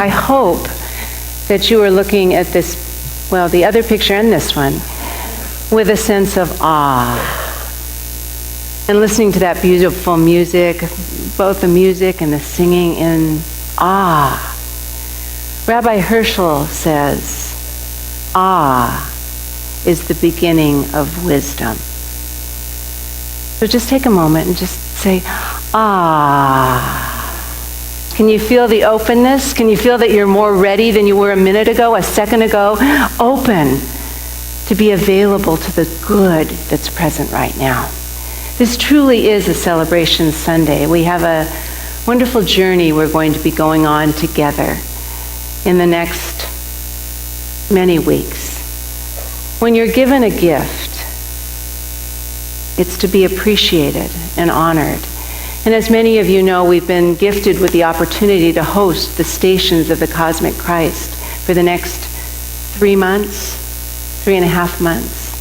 I hope that you are looking at this, well, the other picture and this one, with a sense of awe. And listening to that beautiful music, both the music and the singing in awe. Rabbi Herschel says, awe is the beginning of wisdom. So just take a moment and just say, ah. Can you feel the openness? Can you feel that you're more ready than you were a minute ago, a second ago? Open to be available to the good that's present right now. This truly is a celebration Sunday. We have a wonderful journey we're going to be going on together in the next many weeks. When you're given a gift, it's to be appreciated and honored. And as many of you know, we've been gifted with the opportunity to host the Stations of the Cosmic Christ for the next 3 months, 3.5 months.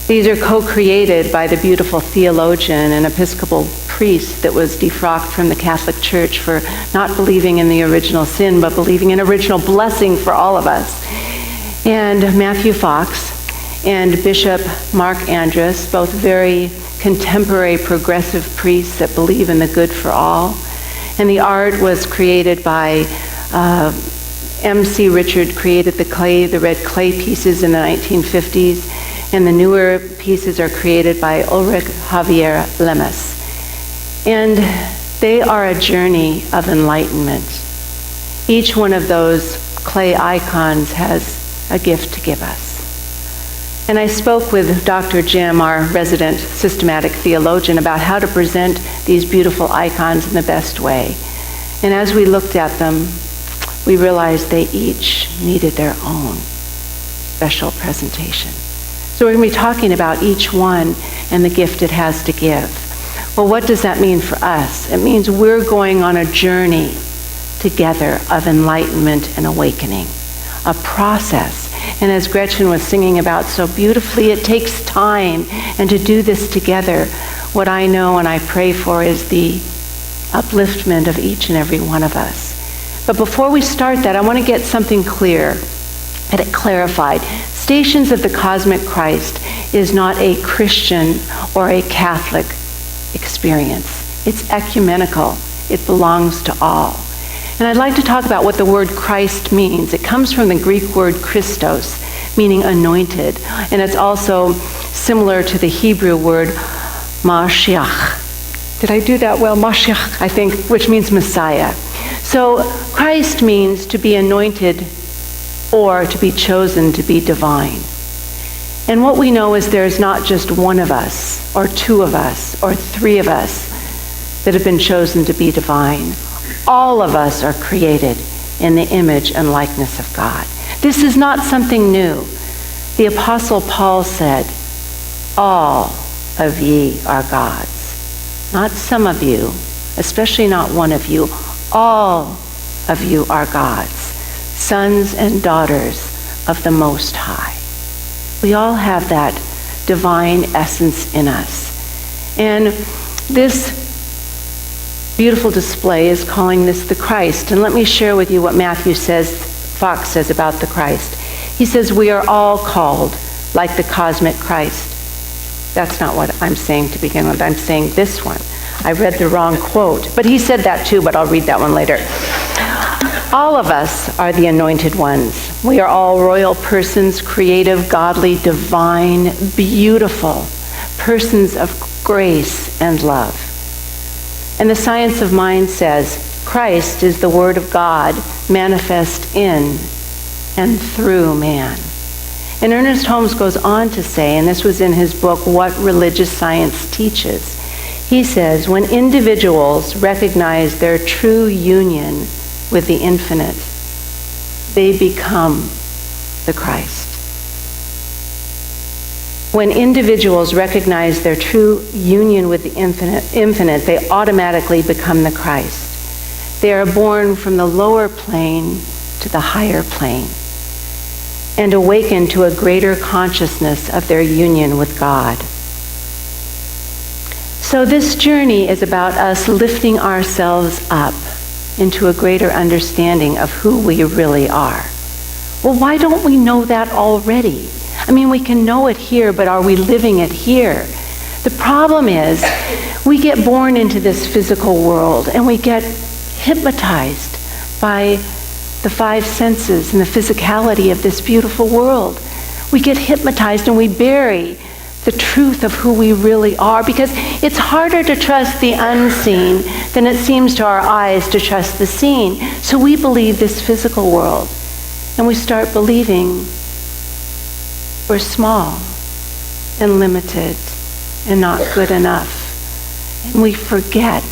These are co-created by the beautiful theologian and Episcopal priest that was defrocked from the Catholic Church for not believing in the original sin, but believing in original blessing for all of us. And Matthew Fox and Bishop Mark Andrus, both very contemporary progressive priests that believe in the good for all. And the art was created by M.C. Richard, created the red clay pieces in the 1950s, and the newer pieces are created by Ulrich Javier Lemus. And they are a journey of enlightenment. Each one of those clay icons has a gift to give us. And I spoke with Dr. Jim, our resident systematic theologian, about how to present these beautiful icons in the best way. And as we looked at them, we realized they each needed their own special presentation. So we're going to be talking about each one and the gift it has to give. Well, what does that mean for us? It means we're going on a journey together of enlightenment and awakening, a process. And as Gretchen was singing about so beautifully, it takes time. And to do this together, what I know and I pray for is the upliftment of each and every one of us. But before we start that, I want to get something clear, get it clarified. Stations of the Cosmic Christ is not a Christian or a Catholic experience. It's ecumenical. It belongs to all. And I'd like to talk about what the word Christ means. It comes from the Greek word Christos, meaning anointed. And it's also similar to the Hebrew word Mashiach. Did I do that well? Mashiach, I think, which means Messiah. So Christ means to be anointed or to be chosen to be divine. And what we know is there's not just one of us, or two of us, or three of us that have been chosen to be divine. All of us are created in the image and likeness of God. This is not something new. The Apostle Paul said, all of ye are God's. Not some of you, especially not one of you. All of you are God's, sons and daughters of the Most High. We all have that divine essence in us. And this beautiful display is calling this the Christ. And let me share with you what Fox says about the Christ. He says, we are all called like the cosmic Christ. That's not what I'm saying to begin with. I'm saying this one. I read the wrong quote. But he said that too, but I'll read that one later. All of us are the anointed ones. We are all royal persons, creative, godly, divine, beautiful, persons of grace and love. And the science of mind says, Christ is the Word of God manifest in and through man. And Ernest Holmes goes on to say, and this was in his book, What Religious Science Teaches, he says, when individuals recognize their true union with the infinite, they become the Christ. When individuals recognize their true union with the infinite, they automatically become the Christ. They are born from the lower plane to the higher plane and awaken to a greater consciousness of their union with God. So this journey is about us lifting ourselves up into a greater understanding of who we really are. Well, why don't we know that already? I mean, we can know it here, but are we living it here? The problem is, we get born into this physical world and we get hypnotized by the five senses and the physicality of this beautiful world. We get hypnotized and we bury the truth of who we really are, because it's harder to trust the unseen than it seems to our eyes to trust the seen. So we believe this physical world, and we start believing we're small and limited and not good enough. And we forget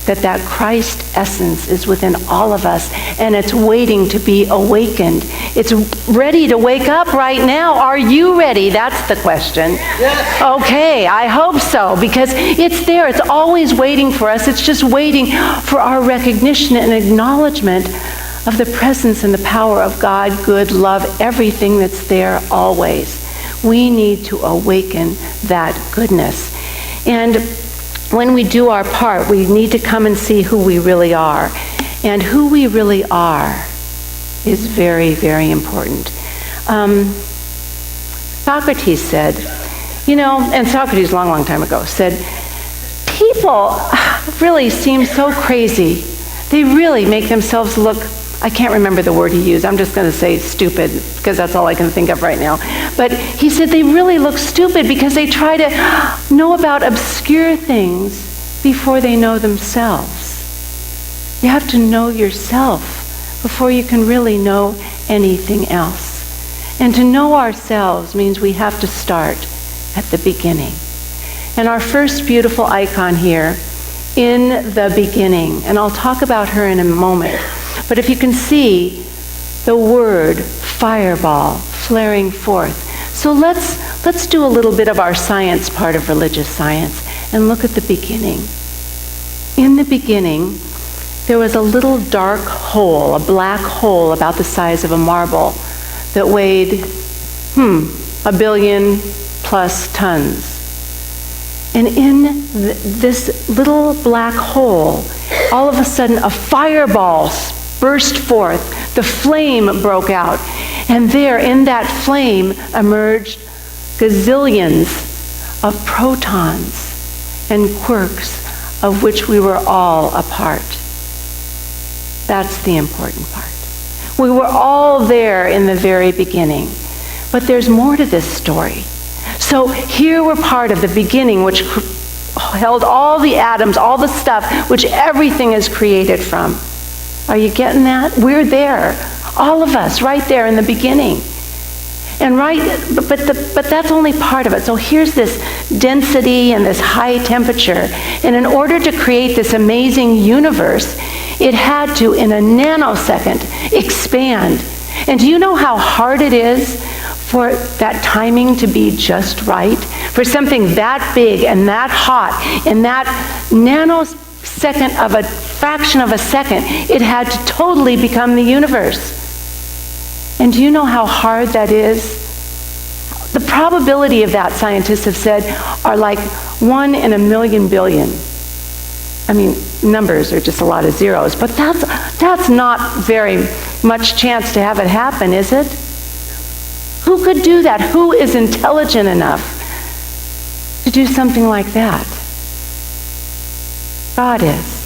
that Christ essence is within all of us, and it's waiting to be awakened. It's ready to wake up right now. Are you ready? That's the question. Yes. Okay, I hope so, because it's there. It's always waiting for us. It's just waiting for our recognition and acknowledgement of the presence and the power of God, good, love, everything that's there always. We need to awaken that goodness. And when we do our part, we need to come and see who we really are. And who we really are is very, very important. Socrates said, and Socrates a long, long time ago said, people really seem so crazy. They really make themselves look, I can't remember the word he used. I'm just going to say stupid, because that's all I can think of right now. But he said they really look stupid because they try to know about obscure things before they know themselves. You have to know yourself before you can really know anything else. And to know ourselves means we have to start at the beginning. And our first beautiful icon here, in the beginning, and I'll talk about her in a moment. But if you can see the word fireball flaring forth. So let's do a little bit of our science part of religious science and look at the beginning. In the beginning, there was a little dark hole, a black hole about the size of a marble that weighed, 1 billion plus tons. And in this little black hole, all of a sudden a fireball burst forth. The flame broke out. And there, in that flame, emerged gazillions of protons and quarks of which we were all a part. That's the important part. We were all there in the very beginning. But there's more to this story. So here we're part of the beginning, which held all the atoms, all the stuff, which everything is created from. Are you getting that? We're there, all of us, right there in the beginning. And but that's only part of it. So here's this density and this high temperature. And in order to create this amazing universe, it had to, in a nanosecond, expand. And do you know how hard it is for that timing to be just right? For something that big and that hot, in that nanosecond of a fraction of a second, it had to totally become the universe. And do you know how hard that is? The probability of that, scientists have said, are like 1 in a million billion. I mean, numbers are just a lot of zeros, but that's not very much chance to have it happen, is it? Who could do that? Who is intelligent enough to do something like that? God is.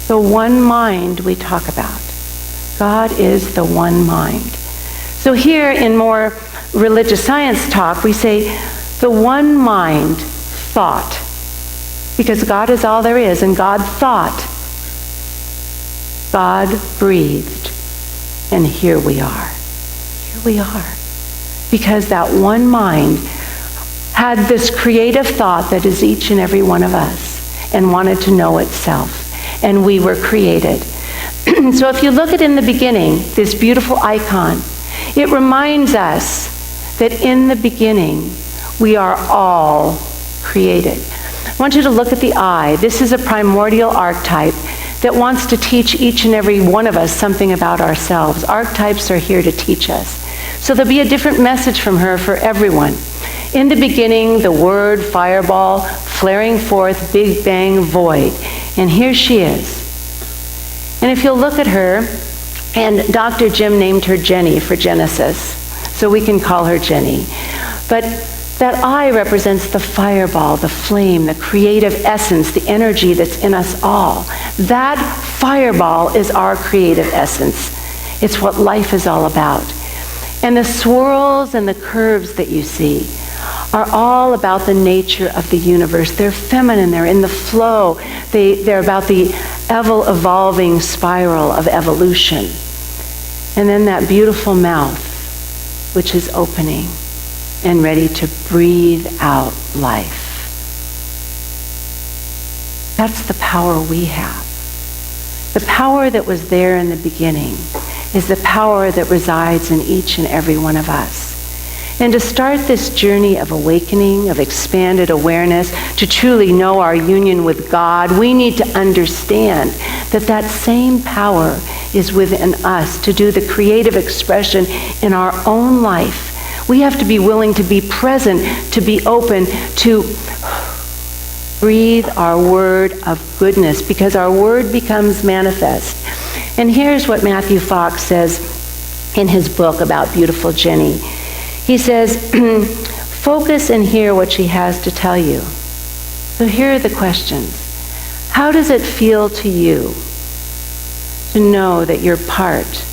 The one mind we talk about. God is the one mind. So here in more religious science talk, we say the one mind thought. Because God is all there is, and God thought. God breathed. And here we are. Here we are. Because that one mind had this creative thought that is each and every one of us and wanted to know itself. And we were created. So if you look at in the beginning, this beautiful icon, it reminds us that in the beginning, we are all created. I want you to look at the eye. This is a primordial archetype that wants to teach each and every one of us something about ourselves. Archetypes are here to teach us. So there'll be a different message from her for everyone. In the beginning, the word, fireball, flaring forth, big bang, void. And here she is. And if you'll look at her, and Dr. Jim named her Jenny for Genesis, so we can call her Jenny. But that eye represents the fireball, the flame, the creative essence, the energy that's in us all. That fireball is our creative essence. It's what life is all about. And the swirls and the curves that you see are all about the nature of the universe. They're feminine, they're in the flow. They're about the evolving spiral of evolution. And then that beautiful mouth, which is opening and ready to breathe out life. That's the power we have. The power that was there in the beginning is the power that resides in each and every one of us. And to start this journey of awakening, of expanded awareness, to truly know our union with God, we need to understand that that same power is within us to do the creative expression in our own life. We have to be willing to be present, to be open, to breathe our word of goodness, because our word becomes manifest. And here's what Matthew Fox says in his book about beautiful Jenny. He says, focus and hear what she has to tell you. So here are the questions. How does it feel to you to know that you're part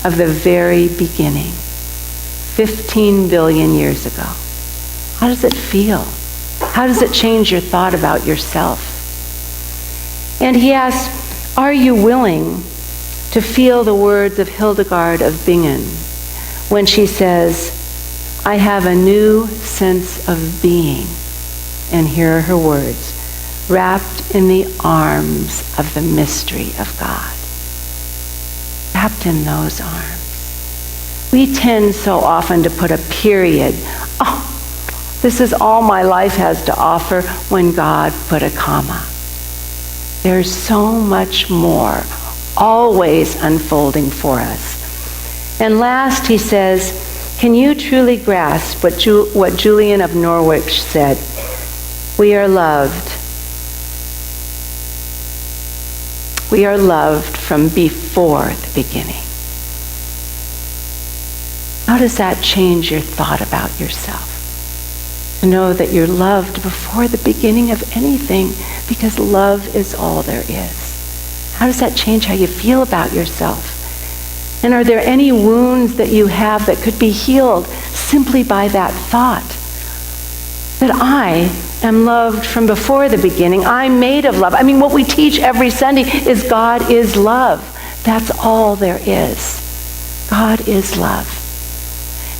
of the very beginning, 15 billion years ago? How does it feel? How does it change your thought about yourself? And he asks, are you willing to feel the words of Hildegard of Bingen when she says, I have a new sense of being, and here are her words, wrapped in the arms of the mystery of God. Wrapped in those arms. We tend so often to put a period. Oh, this is all my life has to offer, when God put a comma. There's so much more always unfolding for us. And last, he says, can you truly grasp what Julian of Norwich said? We are loved. We are loved from before the beginning. How does that change your thought about yourself? To know that you're loved before the beginning of anything, because love is all there is. How does that change how you feel about yourself? And are there any wounds that you have that could be healed simply by that thought? That I am loved from before the beginning. I'm made of love. I mean, what we teach every Sunday is God is love. That's all there is. God is love.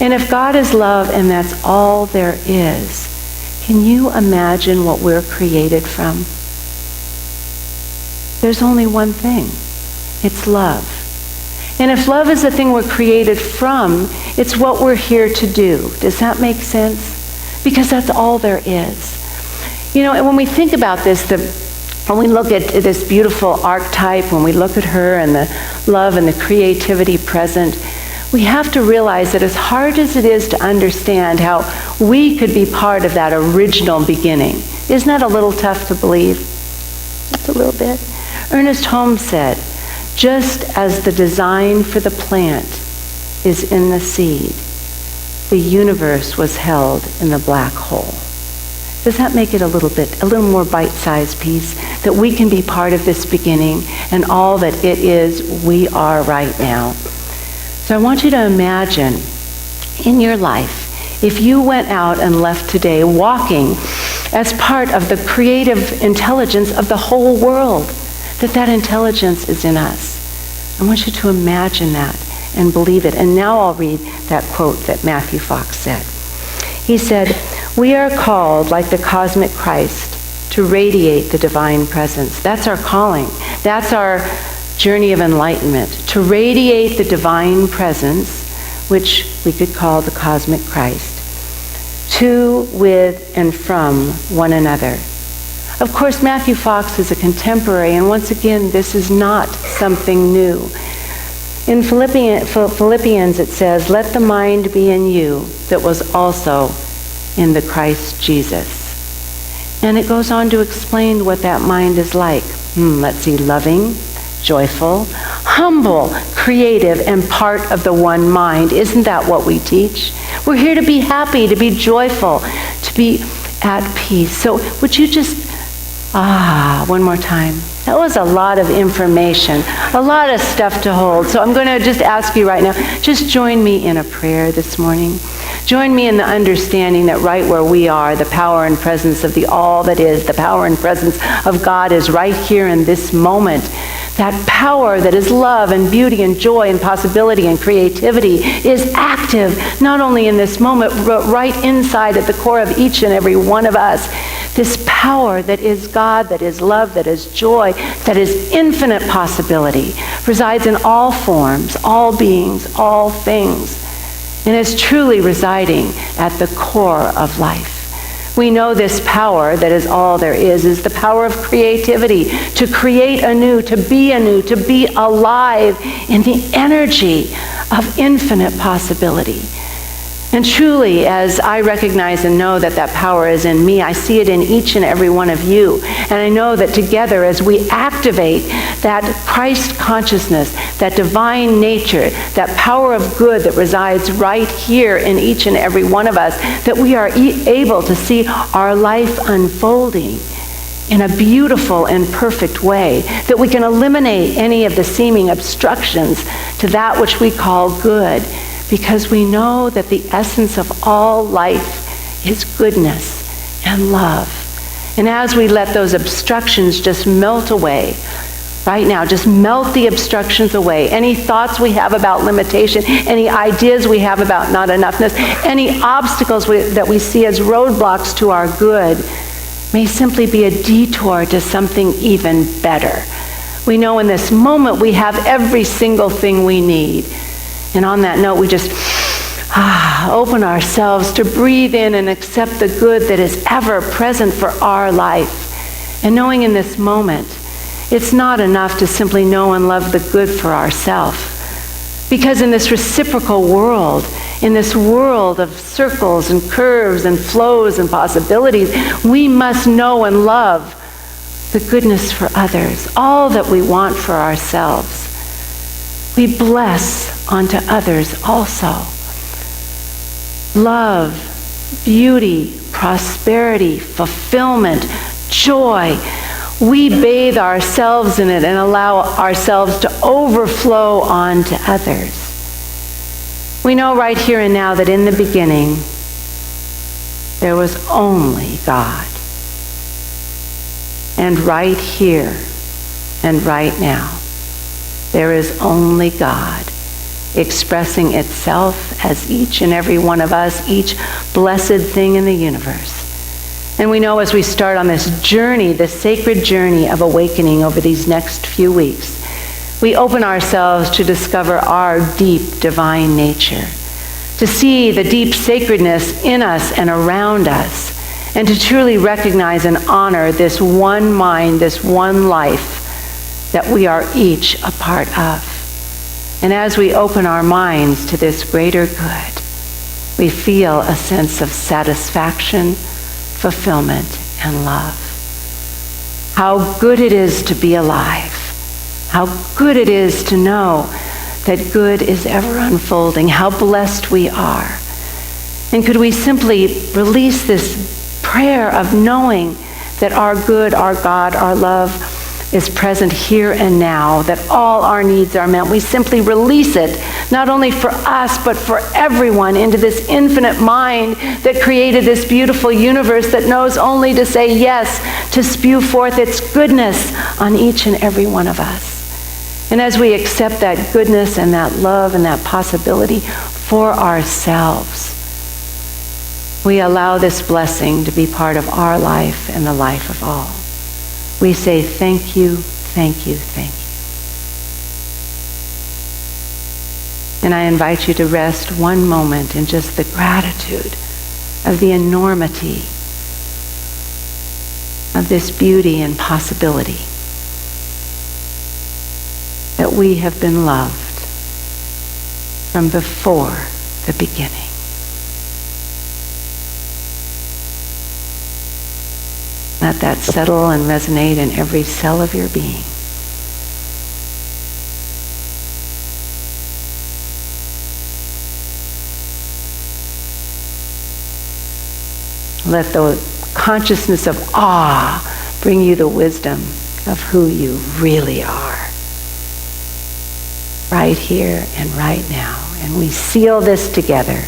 And if God is love and that's all there is, can you imagine what we're created from? There's only one thing. It's love. And if love is the thing we're created from, it's what we're here to do. Does that make sense? Because that's all there is. You know, and when we think about this, when we look at this beautiful archetype, when we look at her and the love and the creativity present, we have to realize that as hard as it is to understand how we could be part of that original beginning, isn't that a little tough to believe? Just a little bit. Ernest Holmes said, just as the design for the plant is in the seed, the universe was held in the black hole. Does that make it a little more bite-sized piece, that we can be part of this beginning and all that it is we are right now? So I want you to imagine in your life, if you went out and left today walking as part of the creative intelligence of the whole world, that intelligence is in us. I want you to imagine that and believe it. And now I'll read that quote that Matthew Fox said. He said, we are called, like the cosmic Christ, to radiate the divine presence. That's our calling. That's our journey of enlightenment, to radiate the divine presence, which we could call the cosmic Christ, to, with, and from one another. Of course, Matthew Fox is a contemporary, and once again, this is not something new. In Philippians, it says, let the mind be in you that was also in the Christ Jesus. And it goes on to explain what that mind is like. Let's see, loving, joyful, humble, creative, and part of the one mind. Isn't that what we teach? We're here to be happy, to be joyful, to be at peace. So would you just, one more time. That was a lot of information, a lot of stuff to hold. So I'm going to just ask you right now, just join me in a prayer this morning. Join me in the understanding that right where we are, the power and presence of the all that is, the power and presence of God is right here in this moment. That power that is love and beauty and joy and possibility and creativity is active, not only in this moment, but right inside at the core of each and every one of us. This power that is God, that is love, that is joy, that is infinite possibility, resides in all forms, all beings, all things, and is truly residing at the core of life. We know this power that is all there is the power of creativity, to create anew, to be alive in the energy of infinite possibility. And truly, as I recognize and know that that power is in me, I see it in each and every one of you. And I know that together, as we activate that Christ consciousness, that divine nature, that power of good that resides right here in each and every one of us, that we are able to see our life unfolding in a beautiful and perfect way, that we can eliminate any of the seeming obstructions to that which we call good, because we know that the essence of all life is goodness and love. And as we let those obstructions just melt away, right now, just melt the obstructions away. Any thoughts we have about limitation, any ideas we have about not enoughness, any obstacles that we see as roadblocks to our good, may simply be a detour to something even better. We know in this moment we have every single thing we need. And on that note, we just open ourselves to breathe in and accept the good that is ever present for our life. And knowing in this moment, it's not enough to simply know and love the good for ourselves. Because in this reciprocal world, in this world of circles and curves and flows and possibilities, we must know and love the goodness for others, all that we want for ourselves. We bless onto others also. Love, beauty, prosperity, fulfillment, joy. We bathe ourselves in it and allow ourselves to overflow onto others. We know right here and now that in the beginning, there was only God. And right here and right now, there is only God expressing itself as each and every one of us, each blessed thing in the universe. And we know as we start on this journey, this sacred journey of awakening over these next few weeks, we open ourselves to discover our deep divine nature, to see the deep sacredness in us and around us, and to truly recognize and honor this one mind, this one life that we are each a part of. And as we open our minds to this greater good, we feel a sense of satisfaction, fulfillment, and love. How good it is to be alive. How good it is to know that good is ever unfolding. How blessed we are. And could we simply release this prayer of knowing that our good, our God, our love is present here and now, that all our needs are met. We simply release it, not only for us, but for everyone, into this infinite mind that created this beautiful universe that knows only to say yes, to spew forth its goodness on each and every one of us. And as we accept that goodness and that love and that possibility for ourselves, we allow this blessing to be part of our life and the life of all. We say thank you, thank you, thank you. And I invite you to rest one moment in just the gratitude of the enormity of this beauty and possibility, that we have been loved from before the beginning. Let that settle and resonate in every cell of your being. Let the consciousness of awe bring you the wisdom of who you really are. Right here and right now. And we seal this together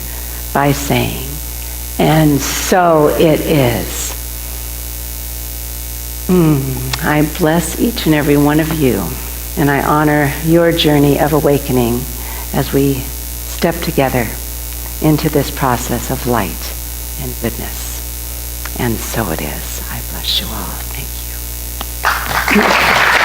by saying, and so it is. I bless each and every one of you, and I honor your journey of awakening as we step together into this process of light and goodness. And so it is. I bless you all. Thank you.